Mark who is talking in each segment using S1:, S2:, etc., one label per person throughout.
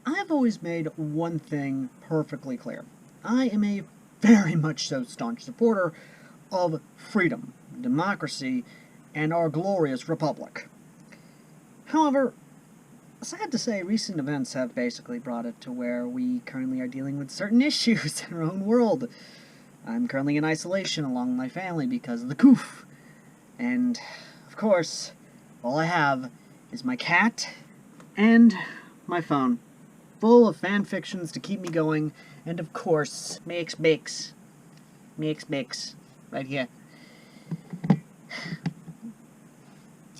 S1: I've always made one thing perfectly clear. I am a very much so staunch supporter of freedom, democracy, and our glorious republic. However, sad to say, recent events have basically brought it to where we currently are dealing with certain issues in our own world. I'm currently in isolation along with my family because of the coof. And, of course, all I have is my cat and my phone, full of fan fictions to keep me going, and of course, Mix Mix, right here.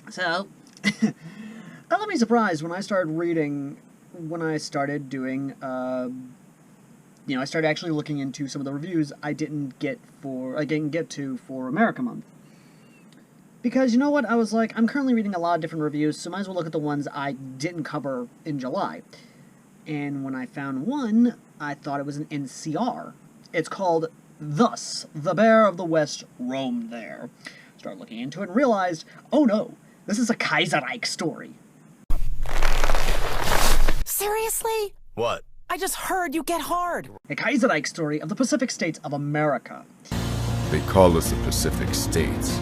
S1: So, don't be surprised when I started reading, when I started doing, I started actually looking into some of the reviews I didn't get to for America Month. Because, you know what, I was like, I'm currently reading a lot of different reviews, so might as well look at the ones I didn't cover in July. And when I found one, I thought it was an NCR. It's called Thus, the Bear of the West Roamed There. Started looking into it and realized, oh no, this is a Kaiserreich story.
S2: Seriously?
S3: What?
S2: I just heard you get hard.
S1: A Kaiserreich story of the Pacific States of America.
S4: They call us the Pacific States.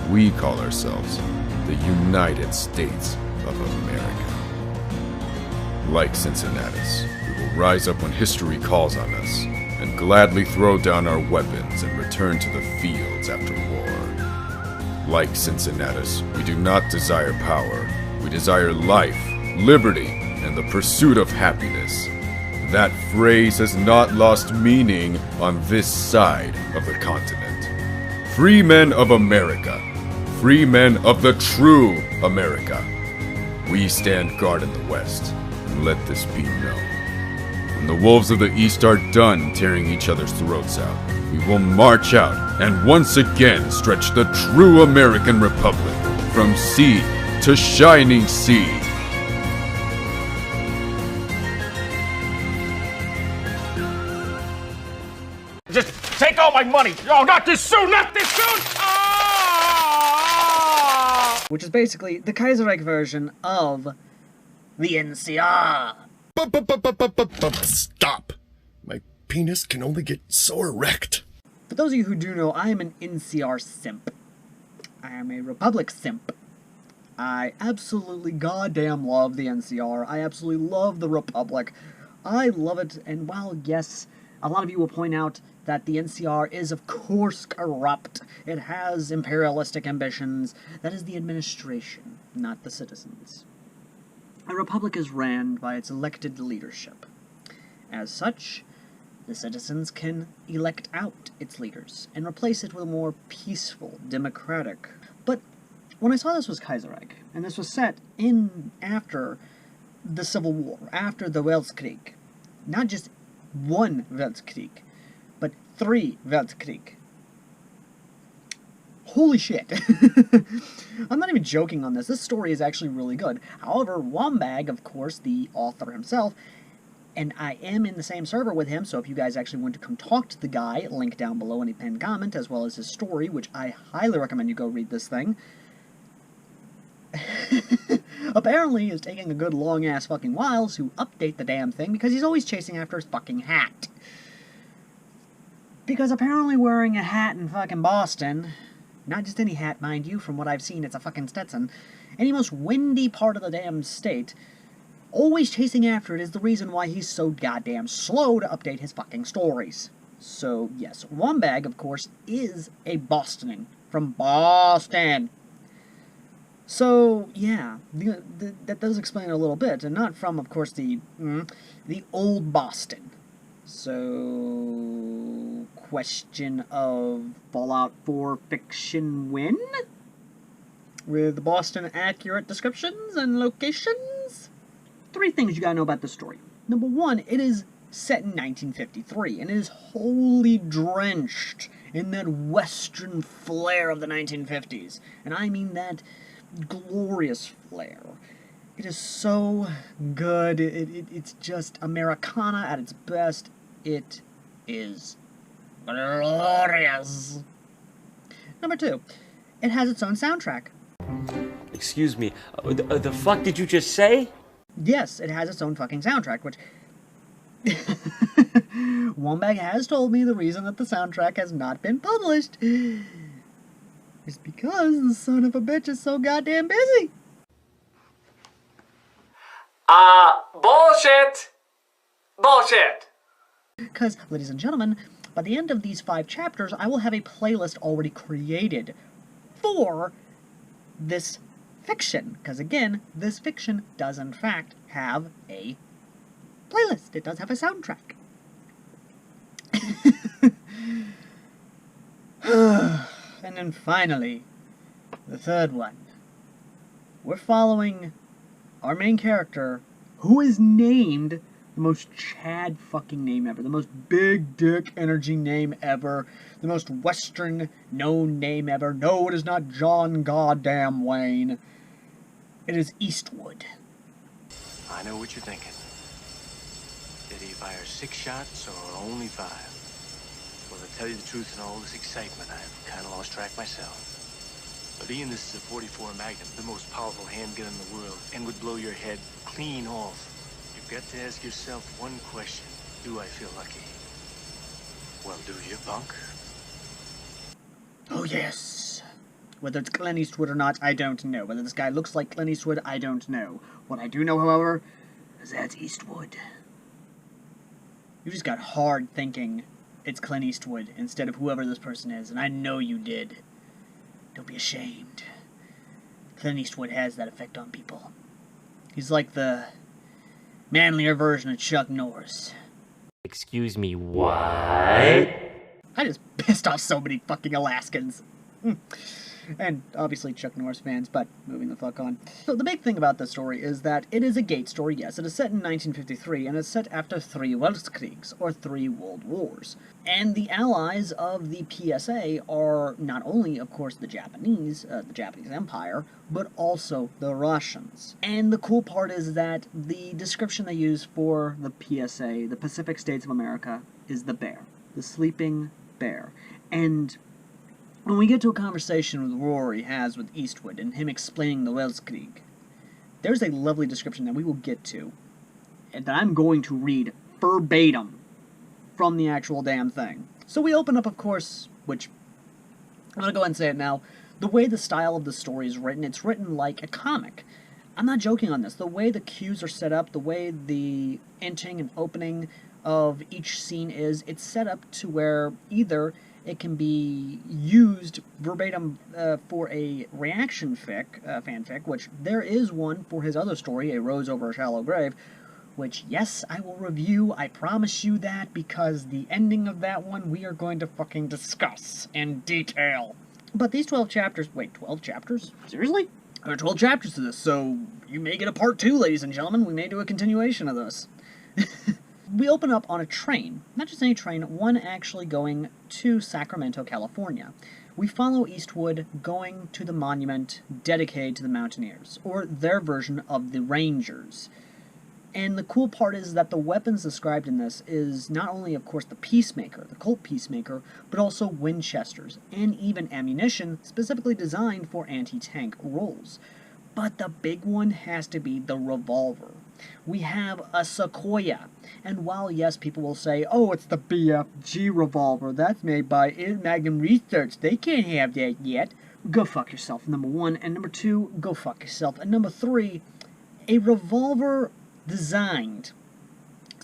S4: We call ourselves the United States of America. Like Cincinnatus, we will rise up when history calls on us, and gladly throw down our weapons and return to the fields after war. Like Cincinnatus, we do not desire power. We desire life, liberty, and the pursuit of happiness. That phrase has not lost meaning on this side of the continent. Free men of America. Free men of the true America. We stand guard in the West, and let this be known. When the wolves of the East are done tearing each other's throats out, we will march out and once again stretch the true American Republic from sea to shining sea.
S3: Just take all my money! Oh, not this soon! Not this soon!
S1: Which is basically the Kaiserreich version of the NCR.
S5: Stop! My penis can only get so erect.
S1: For those of you who do know, I am an NCR simp. I am a Republic simp. I absolutely goddamn love the NCR. I absolutely love the Republic. I love it, and while, yes, a lot of you will point out that the NCR is, of course, corrupt. It has imperialistic ambitions. That is the administration, not the citizens. A republic is ran by its elected leadership. As such, the citizens can elect out its leaders and replace it with a more peaceful, democratic. But when I saw this was Kaiserreich, and this was set in after the Civil War, after the Weltkrieg, not just one Weltkrieg, but 3 Weltkrieg. Holy shit. I'm not even joking on this. This story is actually really good. However, Wambag, of course, the author himself, and I am in the same server with him, so if you guys actually want to come talk to the guy, link down below in a pinned comment, as well as his story, which I highly recommend you go read this thing. Apparently is taking a good long-ass fucking while to update the damn thing, because he's always chasing after his fucking hat. Because apparently wearing a hat in fucking Boston, not just any hat, mind you, from what I've seen, it's a fucking Stetson, any most windy part of the damn state, always chasing after it is the reason why he's so goddamn slow to update his fucking stories. So, yes, Wambag, of course, is a Bostonin. From Boston. So, yeah, that does explain a little bit, and not from, of course, the old Boston. So, question of Fallout 4 fiction win? With Boston accurate descriptions and locations? 3 things you gotta know about the story. Number 1, it is set in 1953, and it is wholly drenched in that western flair of the 1950s. And I mean that glorious flair. It is so good. It's just Americana at its best. It is glorious. Number 2, it has its own soundtrack.
S6: Excuse me, the fuck did you just say?
S1: Yes, it has its own fucking soundtrack, which... Wombag has told me the reason that the soundtrack has not been published is because the son of a bitch is so goddamn busy.
S6: Bullshit! Bullshit!
S1: Because, ladies and gentlemen, by the end of these 5 chapters, I will have a playlist already created for this fiction. Because, again, this fiction does, in fact, have a playlist. It does have a soundtrack. And then finally, the third one. We're following our main character, who is named the most Chad fucking name ever, the most big dick energy name ever, the most Western known name ever. No, it is not John goddamn Wayne. It is Eastwood.
S7: I know what you're thinking. Did he fire 6 shots or only 5? Well, to tell you the truth, in all this excitement, I've kind of lost track myself. But Ian, this is a 44 Magnum, the most powerful handgun in the world, and would blow your head clean off. You've got to ask yourself one question. Do I feel lucky? Well, do you, punk?
S1: Oh, yes. Whether it's Clint Eastwood or not, I don't know. Whether this guy looks like Clint Eastwood, I don't know. What I do know, however, is that's Eastwood. You just got hard thinking it's Clint Eastwood instead of whoever this person is, and I know you did. Don't be ashamed. Clint Eastwood has that effect on people. He's like the manlier version of Chuck Norris.
S6: Excuse me, what? I
S1: just pissed off so many fucking Alaskans. And obviously Chuck Norris fans, but moving the fuck on. So the big thing about this story is that it is a gate story, yes. It is set in 1953, and it's set after 3 Weltkriegs, or 3 World Wars. And the allies of the PSA are not only, of course, the Japanese Empire, but also the Russians. And the cool part is that the description they use for the PSA, the Pacific States of America, is the bear. The sleeping bear. And when we get to a conversation that Rory has with Eastwood and him explaining the Weltkrieg, there's a lovely description that we will get to, and that I'm going to read verbatim from the actual damn thing. So we open up, of course, which, I'm going to go ahead and say it now, the way the style of the story is written, it's written like a comic. I'm not joking on this. The way the cues are set up, the way the ending and opening of each scene is, it's set up to where either it can be used verbatim for a reaction fanfic, which there is one for his other story, A Rose Over a Shallow Grave, which, yes, I will review, I promise you that, because the ending of that one we are going to fucking discuss in detail. But these 12 chapters, wait, 12 chapters? Seriously? There are 12 chapters to this, so you may get a part 2, ladies and gentlemen. We may do a continuation of this. We open up on a train, not just any train, one actually going to Sacramento, California. We follow Eastwood going to the monument dedicated to the Mountaineers, or their version of the Rangers. And the cool part is that the weapons described in this is not only, of course, the Peacemaker, the Colt Peacemaker, but also Winchesters, and even ammunition specifically designed for anti-tank roles. But the big one has to be the revolver. We have a Sequoia, and while yes, people will say, oh, it's the BFG revolver, that's made by Magnum Research, they can't have that yet. Go fuck yourself, number 1, and number 2, go fuck yourself, and number 3, a revolver designed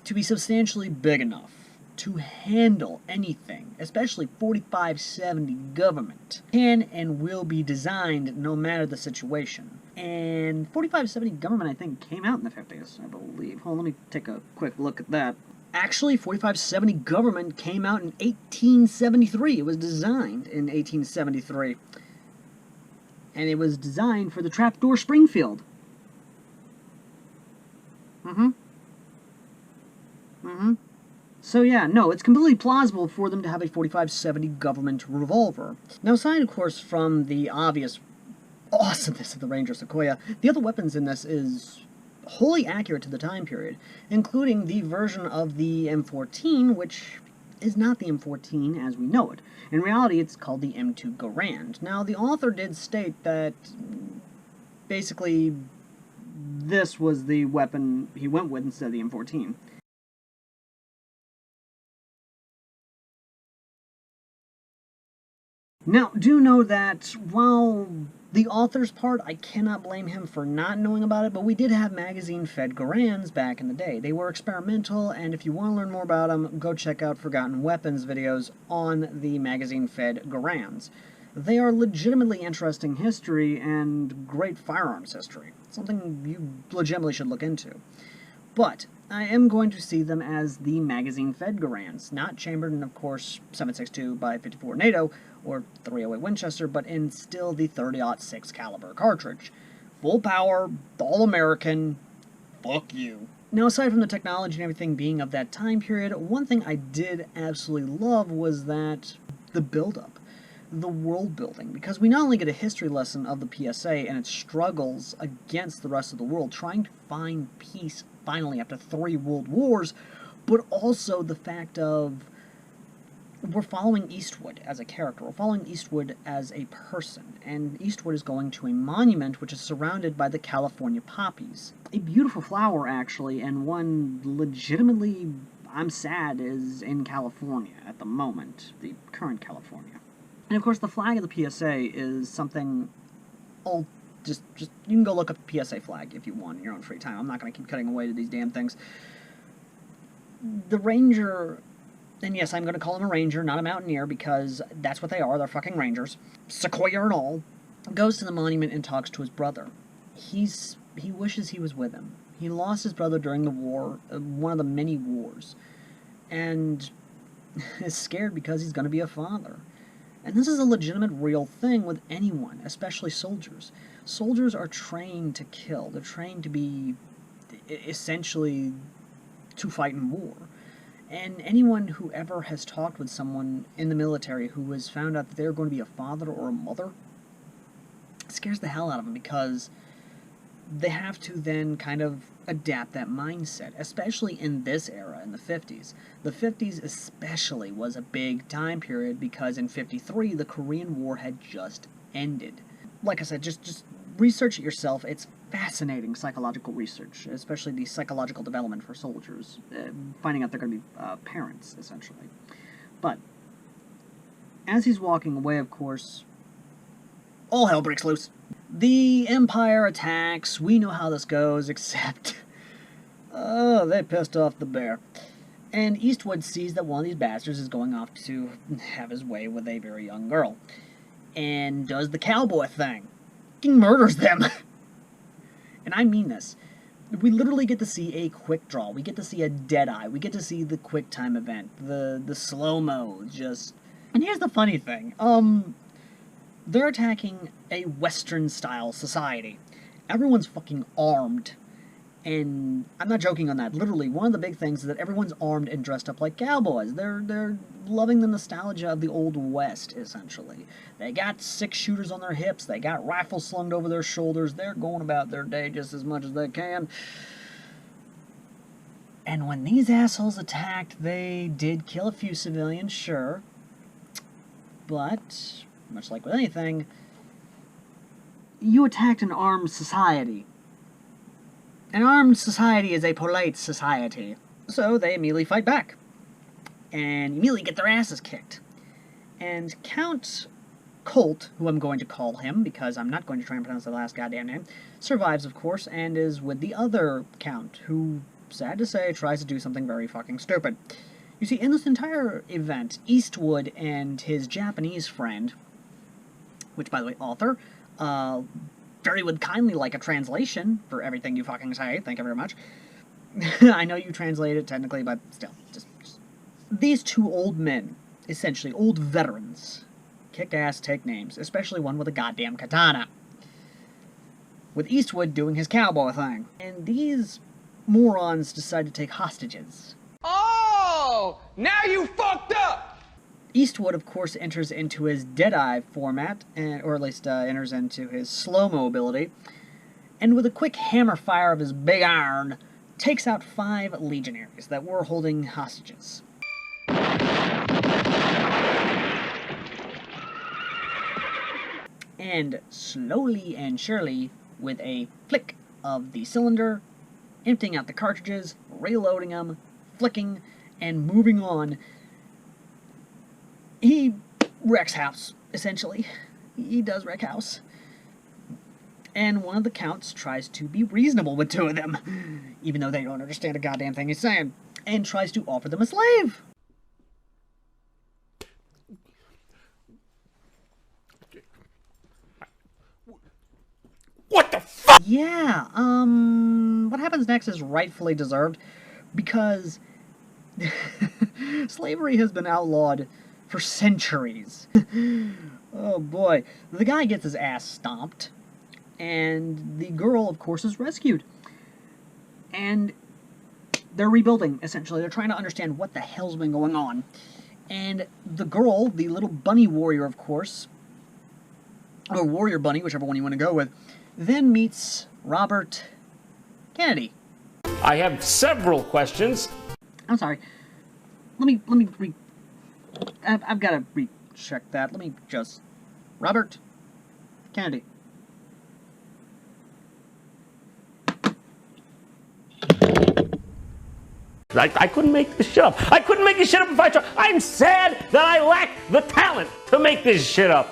S1: to be substantially big enough to handle anything, especially 4570 government, can and will be designed no matter the situation. And 4570 government, I think, came out in the 50s, I believe. Hold on, let me take a quick look at that. Actually, 4570 government came out in 1873. It was designed in 1873. And it was designed for the Trapdoor Springfield. So yeah, no, it's completely plausible for them to have a 4570 government revolver. Now, aside, of course, from the obvious awesomeness of the Ranger Sequoia, the other weapons in this is wholly accurate to the time period, including the version of the M14, which is not the M14 as we know it. In reality, it's called the M2 Garand. Now, the author did state that basically this was the weapon he went with instead of the M14. Now, do know that while the author's part, I cannot blame him for not knowing about it, but we did have magazine-fed Garans back in the day. They were experimental, and if you want to learn more about them, go check out Forgotten Weapons videos on the magazine-fed Garans. They are legitimately interesting history and great firearms history. Something you legitimately should look into. But I am going to see them as the magazine-fed Garans, not chambered in, of course, 7.62 by 54 NATO or 308 Winchester, but in still the 30-06 caliber cartridge. Full power, all-American, fuck you. Now, aside from the technology and everything being of that time period, one thing I did absolutely love was that the build-up. The world building, because we not only get a history lesson of the PSA and its struggles against the rest of the world, trying to find peace finally after 3 world wars, but also the fact of we're following Eastwood as a character, we're following Eastwood as a person, and Eastwood is going to a monument which is surrounded by the California poppies. A beautiful flower, actually, and one legitimately, I'm sad, is in California at the moment, the current California. And of course, the flag of the PSA is something. Just you can go look up the PSA flag if you want in your own free time. I'm not going to keep cutting away to these damn things. The Ranger, and yes, I'm going to call him a Ranger, not a Mountaineer, because that's what they are. They're fucking Rangers, Sequoia and all. Goes to the monument and talks to his brother. He wishes he was with him. He lost his brother during the war, one of the many wars, and is scared because he's going to be a father. And this is a legitimate, real thing with anyone, especially soldiers. Soldiers are trained to kill. They're trained to be, essentially, to fight in war. And anyone who ever has talked with someone in the military who has found out that they're going to be a father or a mother, it scares the hell out of them, because they have to then kind of adapt that mindset, especially in this era, in the 50s. The 50s especially was a big time period because in 53, the Korean War had just ended. Like I said, just research it yourself. It's fascinating psychological research, especially the psychological development for soldiers, finding out they're going to be parents, essentially. But as he's walking away, of course, all hell breaks loose. The Empire attacks. We know how this goes, except oh, they pissed off the bear. And Eastwood sees that one of these bastards is going off to have his way with a very young girl, and does the cowboy thing. He murders them. And I mean this. We literally get to see a quick draw. We get to see a dead eye. We get to see the quick time event, the slow-mo, just. And here's the funny thing. They're attacking a Western-style society. Everyone's fucking armed. And I'm not joking on that. Literally, one of the big things is that everyone's armed and dressed up like cowboys. They're loving the nostalgia of the Old West, essentially. They got 6-shooters on their hips. They got rifles slung over their shoulders. They're going about their day just as much as they can. And when these assholes attacked, they did kill a few civilians, sure. But much like with anything, you attacked an armed society. An armed society is a polite society. So they immediately fight back. And immediately get their asses kicked. And Count Colt, who I'm going to call him, because I'm not going to try and pronounce the last goddamn name, survives, of course, and is with the other Count, who, sad to say, tries to do something very fucking stupid. You see, in this entire event, Eastwood and his Japanese friend, which, by the way, author, very would kindly like a translation for everything you fucking say. Thank you very much. I know you translate it technically, but still. Just. These two old men, essentially old veterans, kick ass, take names, especially one with a goddamn katana. With Eastwood doing his cowboy thing. And these morons decide to take hostages.
S8: Oh! Now you fucked up!
S1: Eastwood, of course, enters into his Deadeye format, or at least enters into his slow-mo ability, and with a quick hammer fire of his big iron, takes out 5 legionaries that were holding hostages. And slowly and surely, with a flick of the cylinder, emptying out the cartridges, reloading them, flicking, and moving on. He wrecks house, essentially. He does wreck house. And one of the counts tries to be reasonable with two of them, even though they don't understand a goddamn thing he's saying, and tries to offer them a slave.
S3: What the fuck?
S1: Yeah, what happens next is rightfully deserved, because slavery has been outlawed for centuries. Oh boy. The guy gets his ass stomped, and the girl, of course, is rescued. And they're rebuilding, essentially. They're trying to understand what the hell's been going on. And the girl, the little bunny warrior, of course, or warrior bunny, whichever one you want to go with, then meets Robert Kennedy.
S3: I have several questions.
S1: I'm sorry. I've got to recheck that. Let me just... Robert Kennedy.
S3: I couldn't make this shit up. I couldn't make this shit up if I tried. I'm sad that I lack the talent to make this shit up.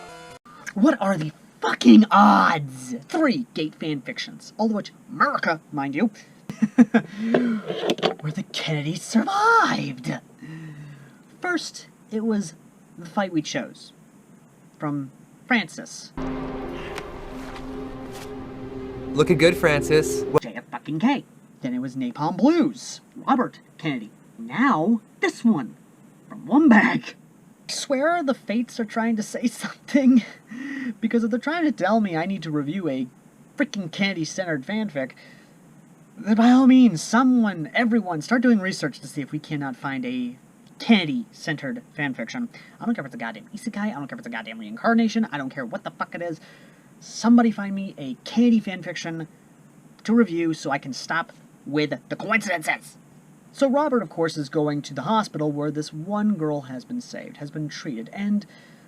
S1: What are the fucking odds? 3 gate fan fictions, all of which America, mind you, where the Kennedys survived. First, it was The Fight We Chose, from Francis.
S9: Looking good, Francis.
S1: JFK. Then it was Napalm Blues, Robert Kennedy. Now, this one, from One Bag. I swear the fates are trying to say something, because if they're trying to tell me I need to review a freaking Kennedy-centered fanfic, then by all means, someone, everyone, start doing research to see if we cannot find a Kennedy-centered fanfiction. I don't care if it's a goddamn isekai, I don't care if it's a goddamn reincarnation, I don't care what the fuck it is. Somebody find me a Kennedy fanfiction to review so I can stop with the coincidences. So Robert, of course, is going to the hospital where this one girl has been saved, has been treated, and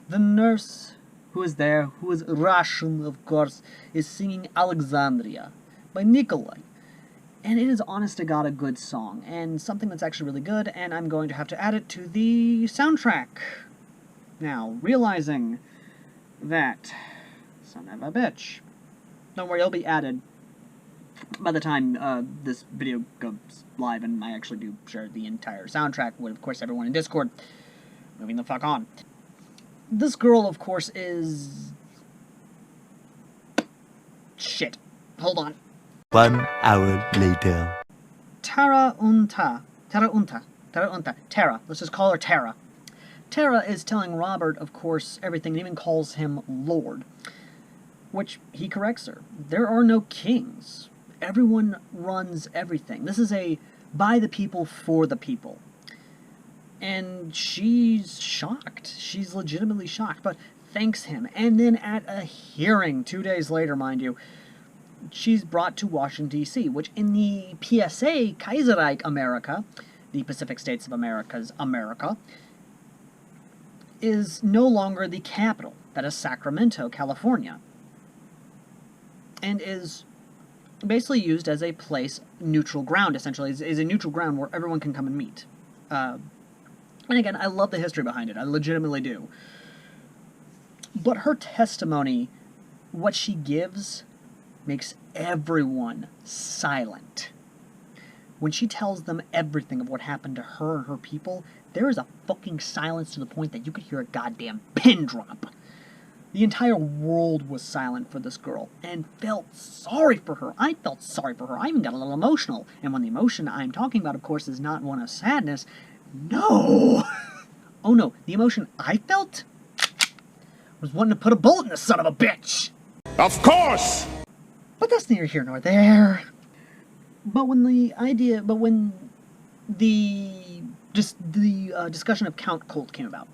S1: the nurse who is there, who is Russian, of course, is singing Alexandria by Nikolai. And it is, honest to God, a good song, and something that's actually really good, and I'm going to have to add it to the soundtrack. Now, realizing that, son of a bitch, don't worry, it'll be added by the time this video goes live and I actually do share the entire soundtrack with, of course, everyone in Discord. Moving the fuck on. This girl, of course, is... Shit. Hold on.
S10: 1 hour later.
S1: Tara. Let's just call her Tara. Tara is telling Robert, of course, everything, and even calls him Lord. Which he corrects her. There are no kings. Everyone runs everything. This is a by the people, for the people. And she's shocked. She's legitimately shocked, but thanks him. And then at a hearing, 2 days later, mind you, she's brought to Washington, D.C., which in the PSA, Kaiserreich America, the Pacific States of America's America, is no longer the capital. That is Sacramento, California. And is basically used as a place, neutral ground, essentially, is a neutral ground where everyone can come and meet. And again, I love the history behind it. I legitimately do. But her testimony, what she gives, makes everyone silent. When she tells them everything of what happened to her and her people, there is a fucking silence to the point that you could hear a goddamn pin drop. The entire world was silent for this girl, and felt sorry for her. I felt sorry for her. I even got a little emotional. And when the emotion I'm talking about, of course, is not one of sadness, no! Oh no, the emotion I felt was wanting to put a bullet in the son of a bitch!
S3: Of course!
S1: But that's neither here nor there. But when the discussion of Count Colt came about,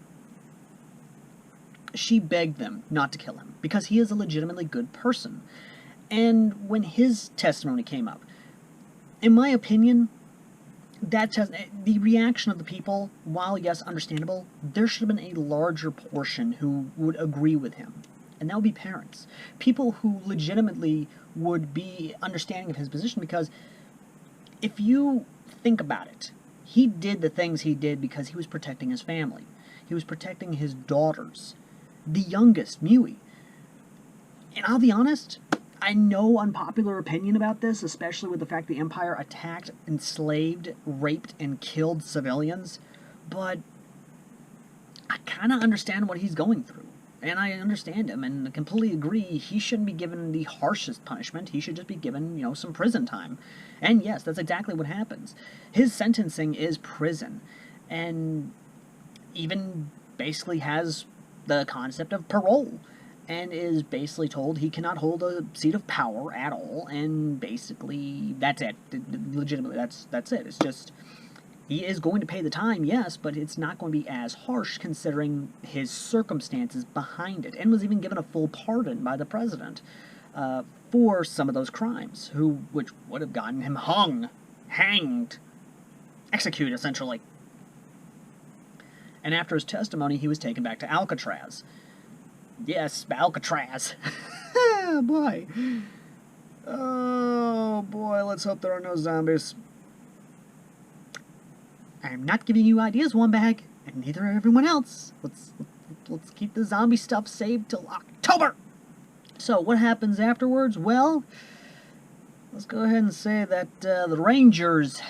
S1: she begged them not to kill him, because he is a legitimately good person. And when his testimony came up, in my opinion, the reaction of the people, while yes, understandable, there should have been a larger portion who would agree with him. And that would be parents. People who legitimately would be understanding of his position, because if you think about it, he did the things he did because he was protecting his family. He was protecting his daughters. The youngest, Mui. And I'll be honest, I know unpopular opinion about this, especially with the fact the Empire attacked, enslaved, raped, and killed civilians, but I kind of understand what he's going through. And I understand him, and I completely agree he shouldn't be given the harshest punishment. He should just be given, some prison time. And yes, that's exactly what happens. His sentencing is prison, and even basically has the concept of parole, and is basically told he cannot hold a seat of power at all, and basically that's it. Legitimately, that's it. It's just, he is going to pay the time, yes, but it's not going to be as harsh considering his circumstances behind it, and was even given a full pardon by the president for some of those crimes, which would have gotten him hanged, executed, essentially. And after his testimony, he was taken back to Alcatraz. Yes, Alcatraz. Boy. Oh, boy, let's hope there are no zombies. I'm not giving you ideas, one bag, and neither are everyone else. Let's keep the zombie stuff saved till October. So, what happens afterwards? Well, let's go ahead and say that the Rangers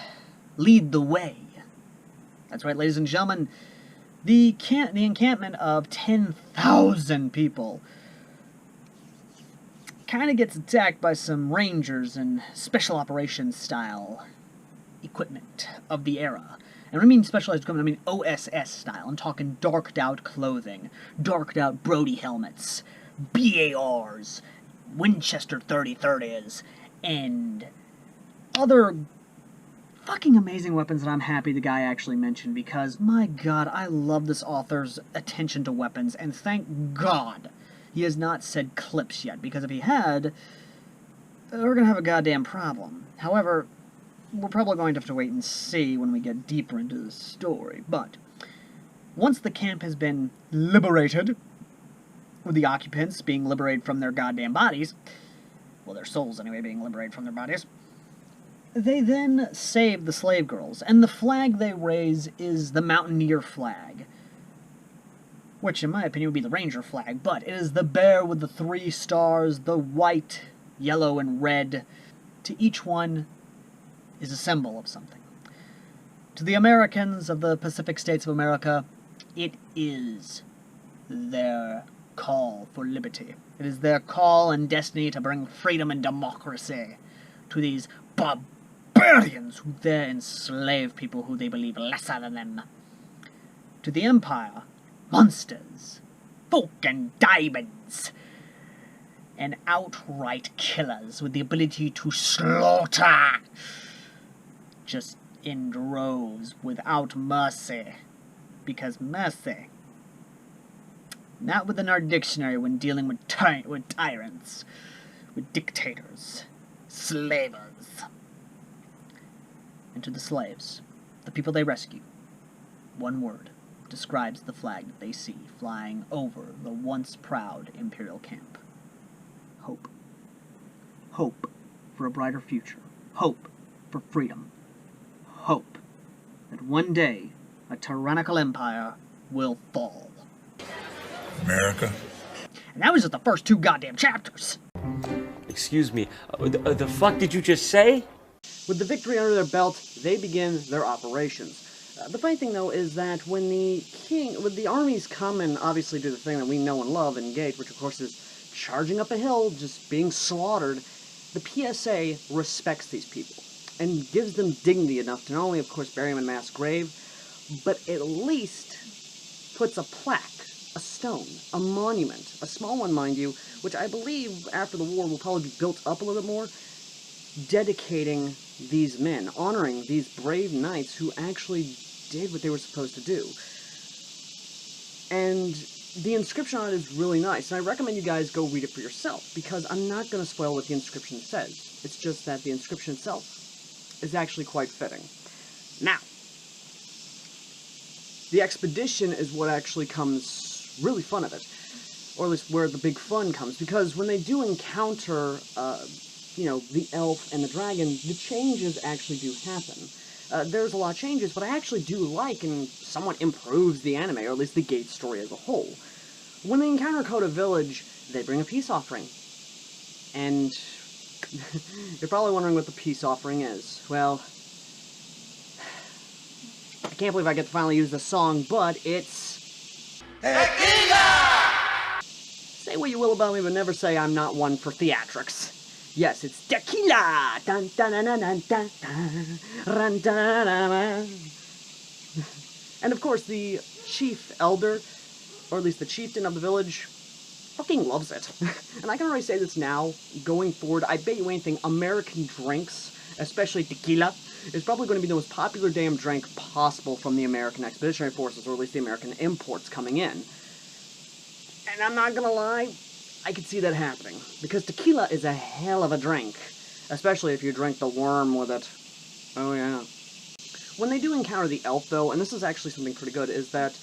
S1: lead the way. That's right, ladies and gentlemen. The encampment of 10,000 people kind of gets attacked by some Rangers and special operations style equipment of the era. And when I mean specialized equipment, I mean OSS style. I'm talking darked out clothing, darked out Brody helmets, BARs, Winchester 30-30s, and other fucking amazing weapons that I'm happy the guy actually mentioned, because, my god, I love this author's attention to weapons, and thank god he has not said clips yet, because if he had, we're gonna have a goddamn problem. However, we're probably going to have to wait and see when we get deeper into the story, but once the camp has been liberated, with the occupants being liberated from their goddamn bodies, well, their souls anyway being liberated from their bodies, they then save the slave girls, and the flag they raise is the Mountaineer flag, which in my opinion would be the Ranger flag, but it is the bear with the 3 stars, the white, yellow, and red. To each one is a symbol of something. To the Americans of the Pacific States of America, it is their call for liberty. It is their call and destiny to bring freedom and democracy to these barbarians who there enslave people who they believe lesser than them. To the Empire, monsters, folk and diamonds, and outright killers with the ability to slaughter, just in droves, without mercy. Because mercy, not within our dictionary when dealing with tyrants, with dictators, slavers. And to the slaves, the people they rescue, one word describes the flag that they see flying over the once proud Imperial camp. Hope. Hope for a brighter future. Hope for freedom. Hope that one day a tyrannical empire will fall.
S5: America?
S1: And that was just the first 2 goddamn chapters.
S6: Excuse me, the fuck did you just say?
S1: With the victory under their belt, they begin their operations. The funny thing, though, is that when the armies come and obviously do the thing that we know and love, engage, which of course is charging up a hill, just being slaughtered, the PSA respects these people and gives them dignity enough to not only, of course, bury them in mass grave, but at least puts a plaque, a stone, a monument, a small one, mind you, which I believe after the war will probably be built up a little bit more, dedicating these men, honoring these brave knights who actually did what they were supposed to do. And the inscription on it is really nice, and I recommend you guys go read it for yourself, because I'm not going to spoil what the inscription says. It's just that the inscription itself is actually quite fitting. Now, the expedition is what actually comes really fun of it. or at least where the big fun comes, because when they do encounter, you know, the elf and the dragon, the changes actually do happen. There's a lot of changes, but I actually do like and somewhat improves the anime, or at least the Gate story as a whole. When they encounter Kota Village, they bring a peace offering. And you're probably wondering what the peace offering is. Well, I can't believe I get to finally use the song, but it's... Tequila! Say what you will about me, but never say I'm not one for theatrics. Yes, it's tequila! Dun, dun, dun, dun, dun, dun, dun, dun, dun, dun. And of course, the chief elder, or at least the chieftain of the village, fucking loves it. And I can already say this now, going forward, I bet you anything, American drinks, especially tequila, is probably going to be the most popular damn drink possible from the American Expeditionary Forces, or at least the American imports coming in. And I'm not gonna lie, I could see that happening, because tequila is a hell of a drink, especially if you drink the worm with it. Oh yeah. When they do encounter the elf, though, and this is actually something pretty good, is that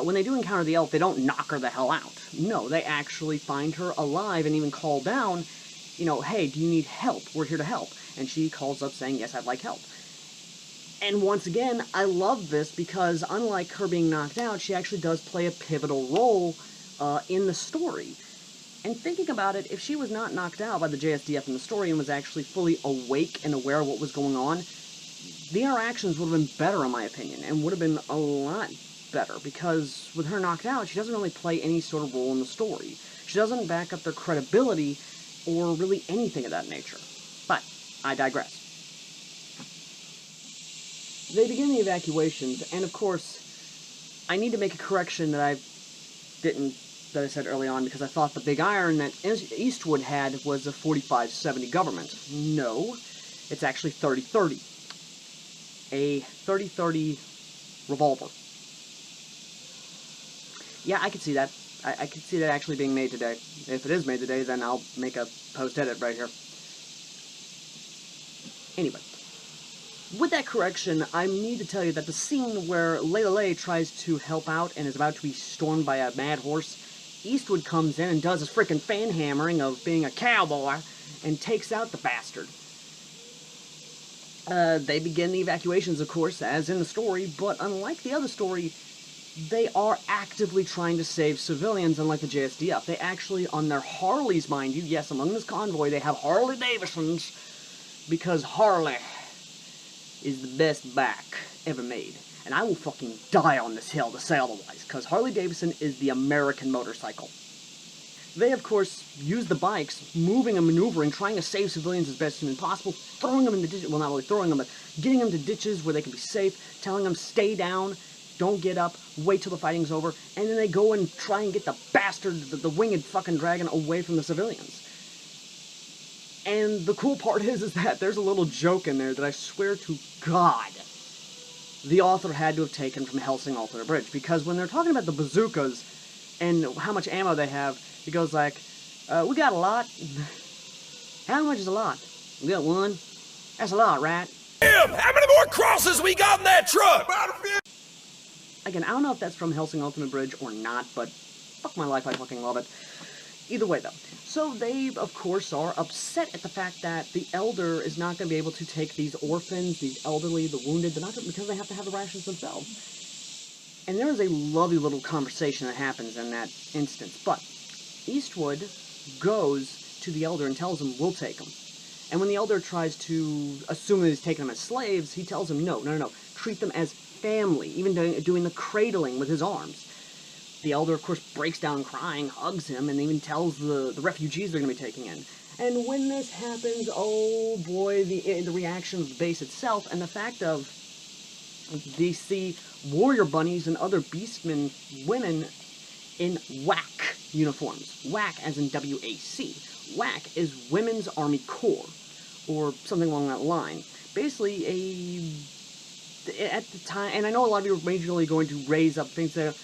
S1: when they do encounter the elf, they don't knock her the hell out. No, they actually find her alive and even call down, you know, hey, do you need help? We're here to help. And she calls up saying, yes, I'd like help. And once again, I love this because unlike her being knocked out, she actually does play a pivotal role in the story. And thinking about it, if she was not knocked out by the JSDF in the story and was actually fully awake and aware of what was going on, the interactions would have been better, in my opinion, and would have been a lot better, because with her knocked out, she doesn't really play any sort of role in the story. She doesn't back up their credibility, or really anything of that nature. But, I digress. They begin the evacuations, and of course, I need to make a correction that I said early on, because I thought the big iron that Eastwood had was a 45-70 government. No, it's actually 30-30. A 30-30 revolver. Yeah, I could see that. I could see that actually being made today. If it is made today, then I'll make a post-edit right here. Anyway, with that correction, I need to tell you that the scene where Layla tries to help out and is about to be stormed by a mad horse, Eastwood comes in and does his frickin' fan-hammering of being a cowboy and takes out the bastard. They begin the evacuations, of course, as in the story, but unlike the other story, they are actively trying to save civilians, unlike the JSDF. They actually, on their Harleys, mind you, yes, among this convoy, they have Harley Davidsons, because Harley is the best bike ever made. And I will fucking die on this hill to say otherwise, because Harley Davidson is the American motorcycle. They, of course, use the bikes, moving and maneuvering, trying to save civilians as best as possible, throwing them into ditches, well, not really throwing them, but getting them to ditches where they can be safe, telling them stay down, don't get up, wait till the fighting's over, and then they go and try and get the bastard, the winged fucking dragon, away from the civilians. And the cool part is that there's a little joke in there that I swear to God the author had to have taken from Hellsing Alternate Bridge, because when they're talking about the bazookas and how much ammo they have, he goes like, we got a lot. How much is a lot? We got one. That's a lot, right?
S5: Damn, how many more crosses we got in that truck?
S1: Again, I don't know if that's from Hellsing Ultimate Bridge or not, but fuck my life, I fucking love it. Either way, though. So they, of course, are upset at the fact that the Elder is not going to be able to take these orphans, these elderly, the wounded, because they have to have the rations themselves. And there is a lovely little conversation that happens in that instance, but Eastwood goes to the Elder and tells him, we'll take them. And when the Elder tries to assume that he's taking them as slaves, he tells him, no, treat them as family, even doing the cradling with his arms. The Elder, of course, breaks down crying, hugs him, and even tells the refugees they're going to be taking in. And when this happens, oh boy, the reaction of the base itself, and the fact of they see warrior bunnies and other beastmen women in WAC uniforms. WAC as in W-A-C. WAC is Women's Army Corps, or something along that line. Basically, at the time, and I know a lot of you are majorly going to raise up things that,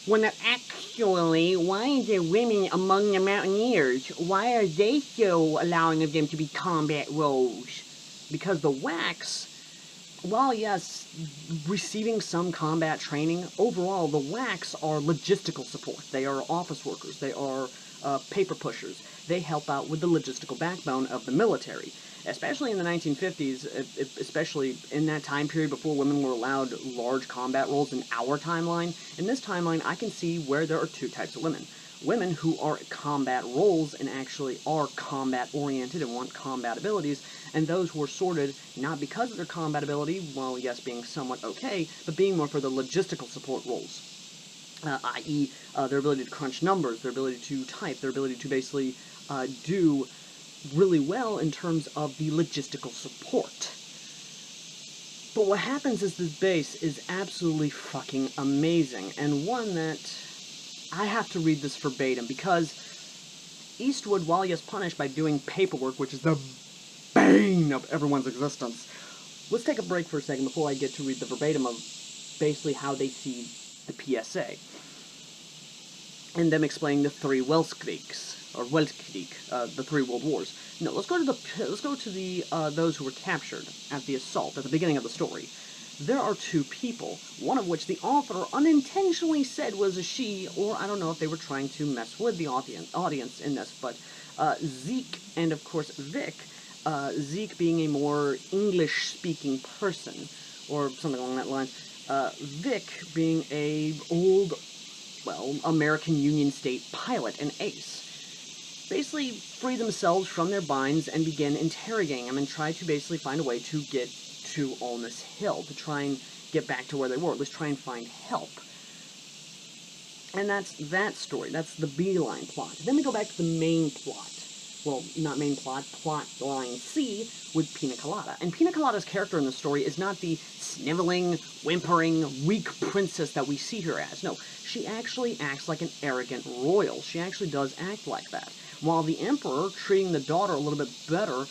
S1: when they're actually, why are there women among the mountaineers? Why are they so allowing of them to be combat roles? Because the WACs while yes, receiving some combat training, overall the WACs are logistical support. They are office workers. They are paper pushers. They help out with the logistical backbone of the military. Especially in the 1950s, especially in that time period before women were allowed large combat roles in our timeline. In this timeline, I can see where there are two types of women. Women who are combat roles and actually are combat-oriented and want combat abilities, and those who are sorted not because of their combat ability, while yes, being somewhat okay, but being more for the logistical support roles. I.e., their ability to crunch numbers, their ability to type, their ability to basically do really well in terms of the logistical support. But what happens is this base is absolutely fucking amazing, and one that I have to read this verbatim, because Eastwood, while he is punished by doing paperwork, which is the bane of everyone's existence. Let's take a break for a second before I get to read the verbatim of basically how they see the PSA. And them explaining the three Weltkriegs, or Weltkrieg, the three world wars. No, let's go to the those who were captured at the assault at the beginning of the story. There are two people, one of which the author unintentionally said was a she, or I don't know if they were trying to mess with the audience in this, but Zeke and of course Vic, Zeke being a more English-speaking person, or something along that line, Vic being a old, well, American Union State pilot, an ace. Basically free themselves from their binds and begin interrogating them and try to basically find a way to get to Olmus Hill, to try and get back to where they were, at least try and find help. And that's that story. That's the B-line plot. Then we go back to the main plot. Well, not main plot, plot line C with Pina Colada. And Pina Colada's character in the story is not the sniveling, whimpering, weak princess that we see her as. No, she actually acts like an arrogant royal. She actually does act like that. While the Emperor, treating the daughter a little bit better,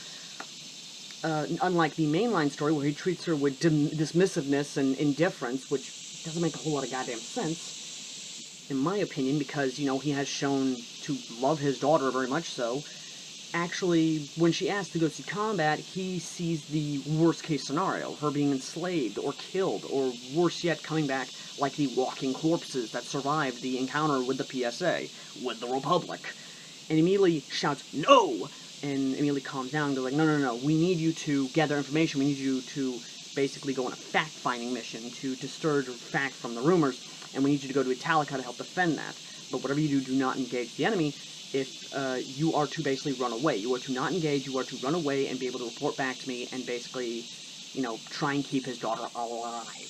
S1: unlike the mainline story where he treats her with dismissiveness and indifference, which doesn't make a whole lot of goddamn sense, in my opinion, because, you know, he has shown to love his daughter very much so. Actually, when she asks to go see combat, he sees the worst-case scenario, her being enslaved or killed, or worse yet, coming back like the walking corpses that survived the encounter with the PSA, with the Republic. And immediately shouts, "No!" And immediately calms down and goes like, no, we need you to gather information, we need you to basically go on a fact-finding mission to disturb fact from the rumors, and we need you to go to Italica to help defend that. But whatever you do not engage the enemy. If you are to basically run away. You are to not engage, you are to run away and be able to report back to me and basically, you know, try and keep his daughter alive.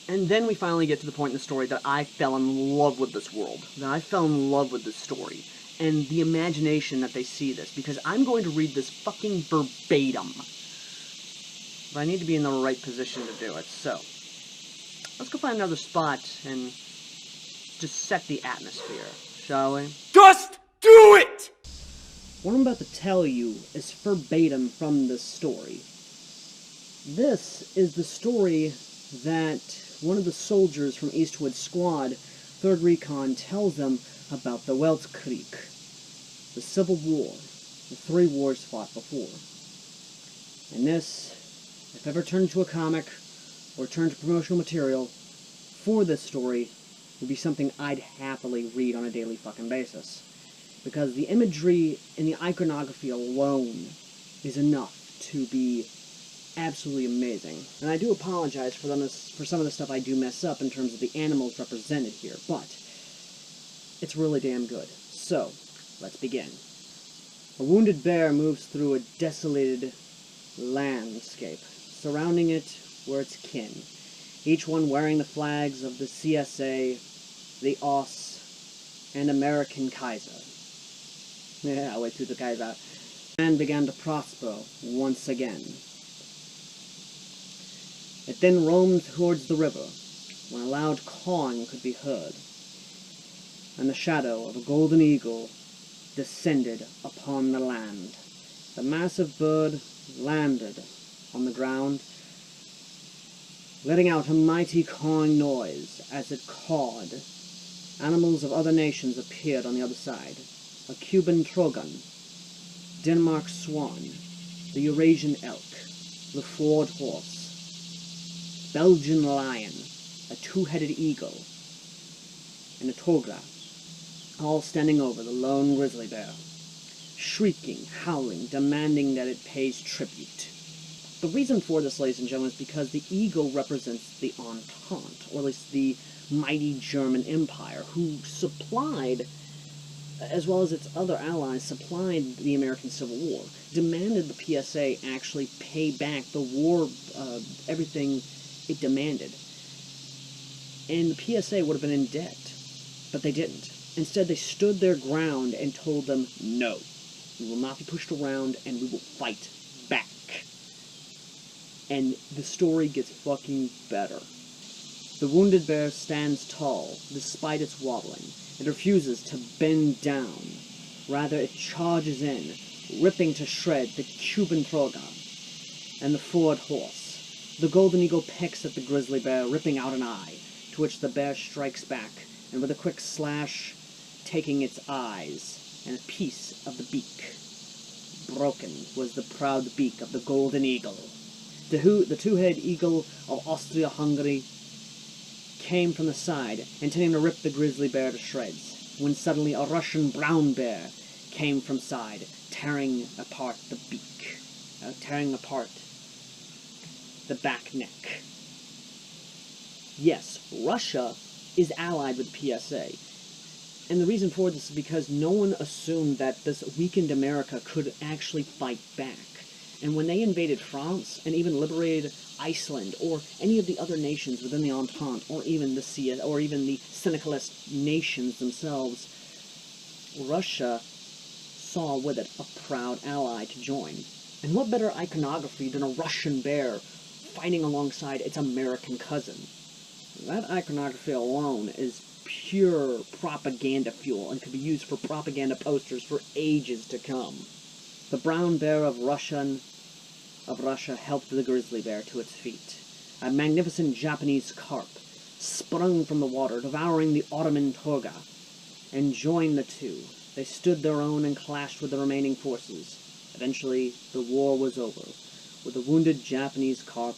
S1: And then we finally get to the point in the story that I fell in love with this world. That I fell in love with this story. And the imagination that they see this. Because I'm going to read this fucking verbatim. But I need to be in the right position to do it. So, let's go find another spot and just set the atmosphere, shall we?
S6: Just do it!
S1: What I'm about to tell you is verbatim from this story. This is the story that one of the soldiers from Eastwood's squad, 3rd Recon, tells them about the Weltkrieg, the Civil War, the 3 wars fought before. And this, if ever turned into a comic, or turned to promotional material, for this story, would be something I'd happily read on a daily fucking basis. Because the imagery and the iconography alone is enough to be absolutely amazing. And I do apologize for some of the stuff I do mess up in terms of the animals represented here, but it's really damn good. So, let's begin. A wounded bear moves through a desolated landscape. Surrounding it were its kin, each one wearing the flags of the CSA, the OSS, and American Kaiser. Yeah, wait through the Kaiser. And began to prosper once again. It then roamed towards the river, when a loud cawing could be heard, and the shadow of a golden eagle descended upon the land. The massive bird landed on the ground, letting out a mighty cawing noise as it cawed. Animals of other nations appeared on the other side. A Cuban trogon, Denmark swan, the Eurasian elk, the Ford horse, Belgian lion, a two-headed eagle, and a togra, all standing over the lone grizzly bear, shrieking, howling, demanding that it pays tribute. The reason for this, ladies and gentlemen, is because the eagle represents the Entente, or at least the mighty German Empire, who supplied, as well as its other allies, supplied the American Civil War, demanded the PSA actually pay back the war, everything it demanded. And the PSA would have been in debt, but they didn't. Instead, they stood their ground and told them, no, we will not be pushed around, and we will fight back. And the story gets fucking better. The wounded bear stands tall, despite its wobbling. It refuses to bend down. Rather, it charges in, ripping to shred the Cuban toga and the Ford horse. The golden eagle pecks at the grizzly bear, ripping out an eye, to which the bear strikes back, and with a quick slash, taking its eyes and a piece of the beak. Broken was the proud beak of the golden eagle. The two-headed eagle of Austria-Hungary came from the side, intending to rip the grizzly bear to shreds, when suddenly a Russian brown bear came from side, tearing apart the beak, tearing apart the back neck. Yes, Russia is allied with PSA, and the reason for this is because no one assumed that this weakened America could actually fight back. And when they invaded France, and even liberated Iceland, or any of the other nations within the Entente, or even the syndicalist nations themselves, Russia saw with it a proud ally to join. And what better iconography than a Russian bear fighting alongside its American cousin? That iconography alone is pure propaganda fuel, and could be used for propaganda posters for ages to come. The brown bear of Russia helped the grizzly bear to its feet. A magnificent Japanese carp sprung from the water, devouring the Ottoman toga, and joined the two. They stood their own and clashed with the remaining forces. Eventually, the war was over, with the wounded Japanese carp,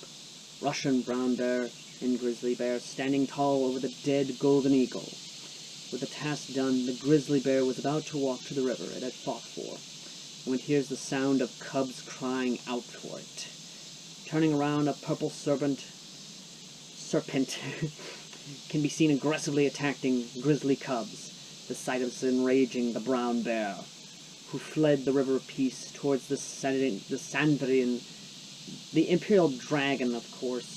S1: Russian brown bear, and grizzly bear standing tall over the dead golden eagle. With the task done, the grizzly bear was about to walk to the river it had fought for, when it hears the sound of cubs crying out for it. Turning around, a purple serpent can be seen aggressively attacking grizzly cubs. The sight of this enraging the brown bear, who fled the River of Peace towards the Sandrian, the Imperial Dragon, of course.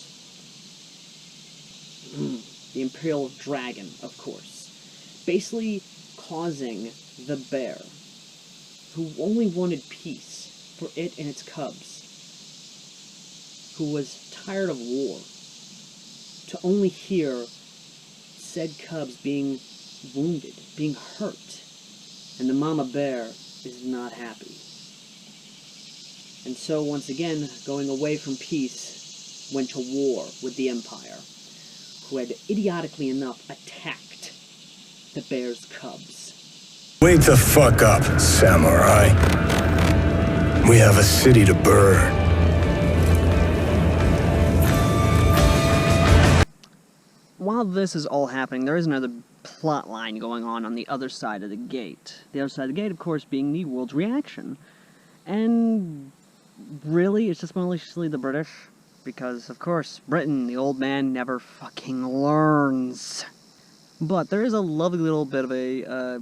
S1: The Imperial Dragon, of course. Basically causing the bear, who only wanted peace for it and its cubs, who was tired of war, to only hear said cubs being wounded, being hurt, and the mama bear is not happy. And so, once again, going away from peace, went to war with the Empire, who had idiotically enough attacked the bear's cubs.
S5: Wake the fuck up, samurai. We have a city to burn.
S1: While this is all happening, there is another plot line going on the other side of the gate. The other side of the gate, of course, being the world's reaction. And really, it's just mostly the British. Because, of course, Britain, the old man, never fucking learns. But there is a lovely little bit of a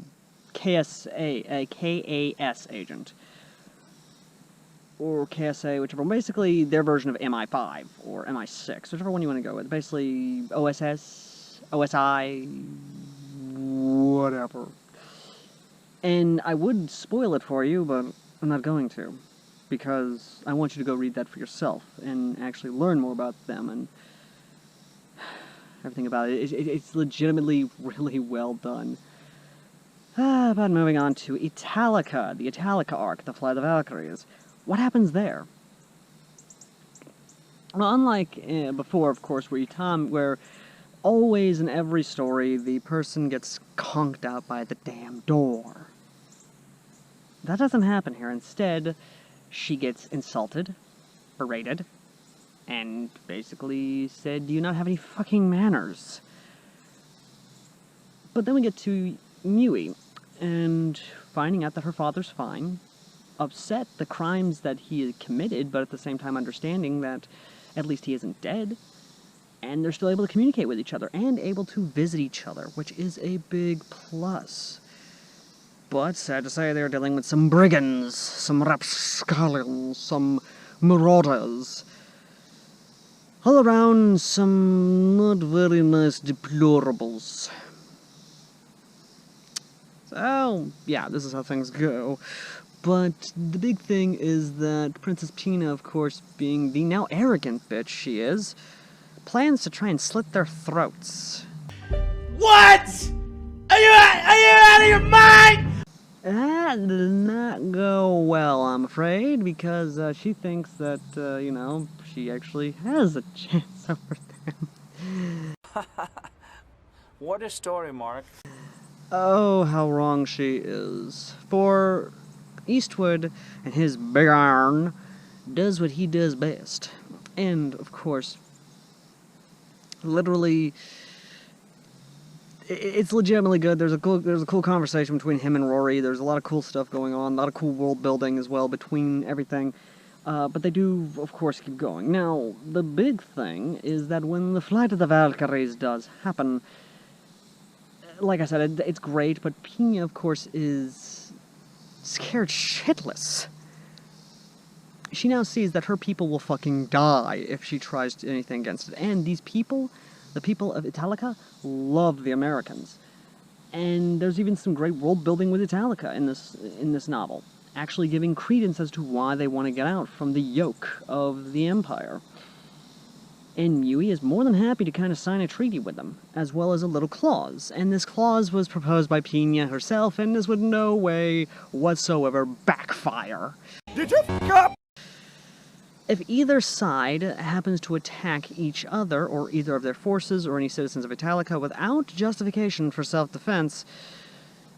S1: KAS agent. Or KSA, whichever one. Basically, their version of MI5, or MI6, whichever one you want to go with. Basically, OSS, OSI, whatever. And I would spoil it for you, but I'm not going to. Because I want you to go read that for yourself, and actually learn more about them, and everything about it. It's legitimately really well done. But moving on to Italica, the Italica arc, the Flight of the Valkyries. What happens there? Well, unlike before, of course, where always in every story the person gets conked out by the damn door. That doesn't happen here. Instead, She gets insulted, berated, and basically said, "Do you not have any fucking manners?" But then we get to Mui, and finding out that her father's fine, upset the crimes that he had committed, but at the same time understanding that at least he isn't dead, and they're still able to communicate with each other, and able to visit each other, which is a big plus. But, sad to say, they're dealing with some brigands, some rapscallions, some marauders. All around, some not very nice deplorables. So, yeah, this is how things go. But the big thing is that Princess Pina, of course, being the now arrogant bitch she is, plans to try and slit their throats.
S3: What? Are you out of your mind?
S1: That did not go well, I'm afraid, because she thinks that, you know, she actually has a chance over them.
S11: What a story, Mark.
S1: Oh, how wrong she is. For Eastwood and his big iron does what he does best. And, of course, literally, it's legitimately good. There's a cool conversation between him and Rory. There's a lot of cool stuff going on, a lot of cool world building as well between everything. But they do, of course, keep going. Now, the big thing is that when the Flight of the Valkyries does happen, like I said, it's great, but Pina, of course, is scared shitless. She now sees that her people will fucking die if she tries anything against it. And these people, the people of Italica, love the Americans. And there's even some great world building with Italica in this novel, actually giving credence as to why they want to get out from the yoke of the Empire. And Mui is more than happy to kind of sign a treaty with them, as well as a little clause. And this clause was proposed by Pina herself, and this would no way whatsoever backfire.
S3: Did you f*** up?
S1: If either side happens to attack each other, or either of their forces, or any citizens of Italica, without justification for self-defense,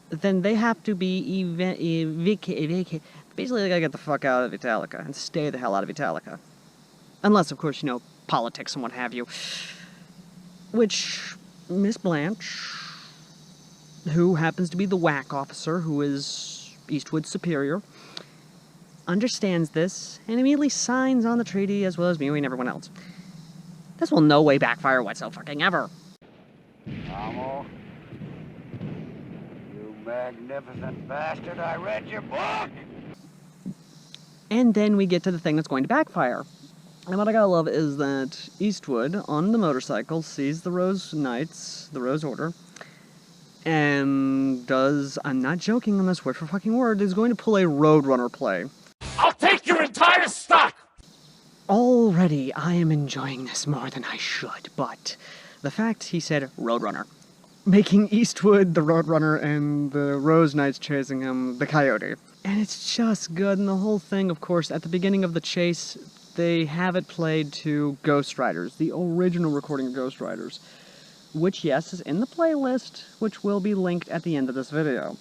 S1: then they have to be evacuated. Basically, they gotta get the fuck out of Italica, and stay the hell out of Italica. Unless, of course, you know, politics and what have you. Which, Miss Blanche, who happens to be the WAC officer, who is Eastwood's superior, understands this, and immediately signs on the treaty, as well as Mui and everyone else. This will no way backfire whatsoever.
S12: Amo, you magnificent bastard, I read your book!
S1: And then we get to the thing that's going to backfire. And what I gotta love is that Eastwood, on the motorcycle, sees the Rose Knights, the Rose Order, and does, I'm not joking on this word for fucking word, is going to pull a Roadrunner play.
S3: I'll take your entire stock!
S1: Already, I am enjoying this more than I should, but the fact he said Roadrunner, making Eastwood the Roadrunner and the Rose Knights chasing him the Coyote. And it's just good, and the whole thing, of course, at the beginning of the chase, they have it played to Ghost Riders, the original recording of Ghost Riders, which, yes, is in the playlist, which will be linked at the end of this video.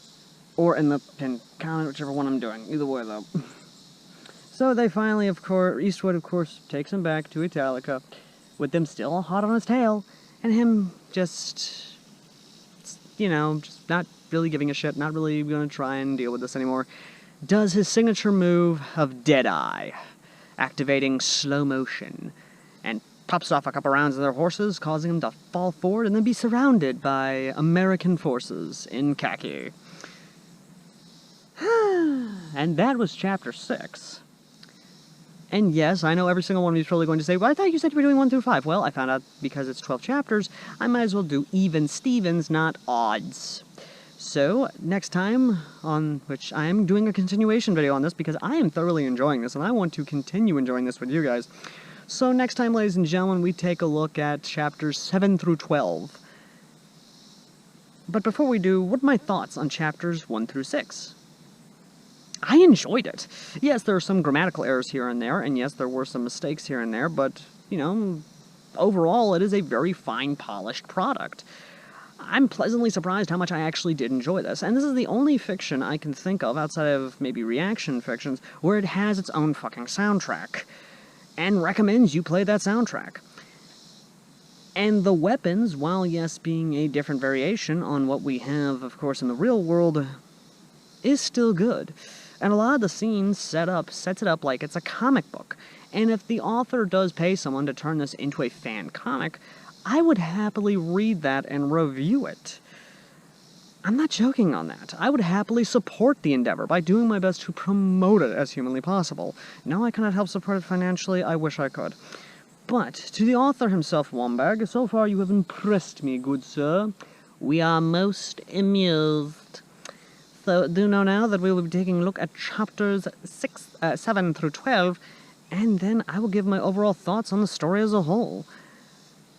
S1: Or in the pinned comment, whichever one I'm doing. Either way, though. So they finally, of course, Eastwood, of course, takes him back to Italica, with them still hot on his tail, and him just, you know, just not really giving a shit, not really gonna try and deal with this anymore, does his signature move of Deadeye, activating slow motion, and pops off a couple rounds of their horses, causing them to fall forward and then be surrounded by American forces in khaki. And that was Chapter 6. And yes, I know every single one of you is probably going to say, well, I thought you said you were doing 1 through 5. Well, I found out because it's 12 chapters, I might as well do even Stevens, not odds. So, next time, on which I am doing a continuation video on this because I am thoroughly enjoying this, and I want to continue enjoying this with you guys. So next time, ladies and gentlemen, we take a look at chapters 7 through 12. But before we do, what are my thoughts on chapters 1 through 6? I enjoyed it. Yes, there are some grammatical errors here and there, and yes, there were some mistakes here and there, but, you know, overall, it is a very fine, polished product. I'm pleasantly surprised how much I actually did enjoy this, and this is the only fiction I can think of, outside of maybe reaction fictions, where it has its own fucking soundtrack, and recommends you play that soundtrack. And the weapons, while yes being a different variation on what we have, of course, in the real world, is still good. And a lot of the scenes sets it up like it's a comic book. And if the author does pay someone to turn this into a fan comic, I would happily read that and review it. I'm not joking on that. I would happily support the endeavor by doing my best to promote it as humanly possible. No, I cannot help support it financially. I wish I could. But, to the author himself, Wambag, so far you have impressed me, good sir. We are most amused. So, do know now that we will be taking a look at chapters 7 through 12, and then I will give my overall thoughts on the story as a whole.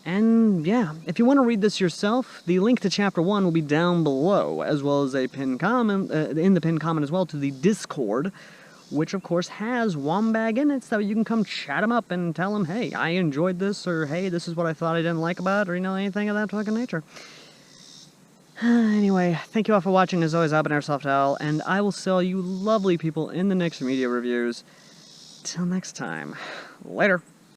S1: And, yeah, if you want to read this yourself, the link to chapter 1 will be down below, as well as a pinned comment, in the pinned comment as well, to the Discord, which of course has Wambag in it, so you can come chat him up and tell him, hey, I enjoyed this, or hey, this is what I thought I didn't like about it, or anything of that fucking nature. Anyway, thank you all for watching. As always, I've been Airsoft Owl, and I will see all you lovely people in the next media reviews. Till next time. Later.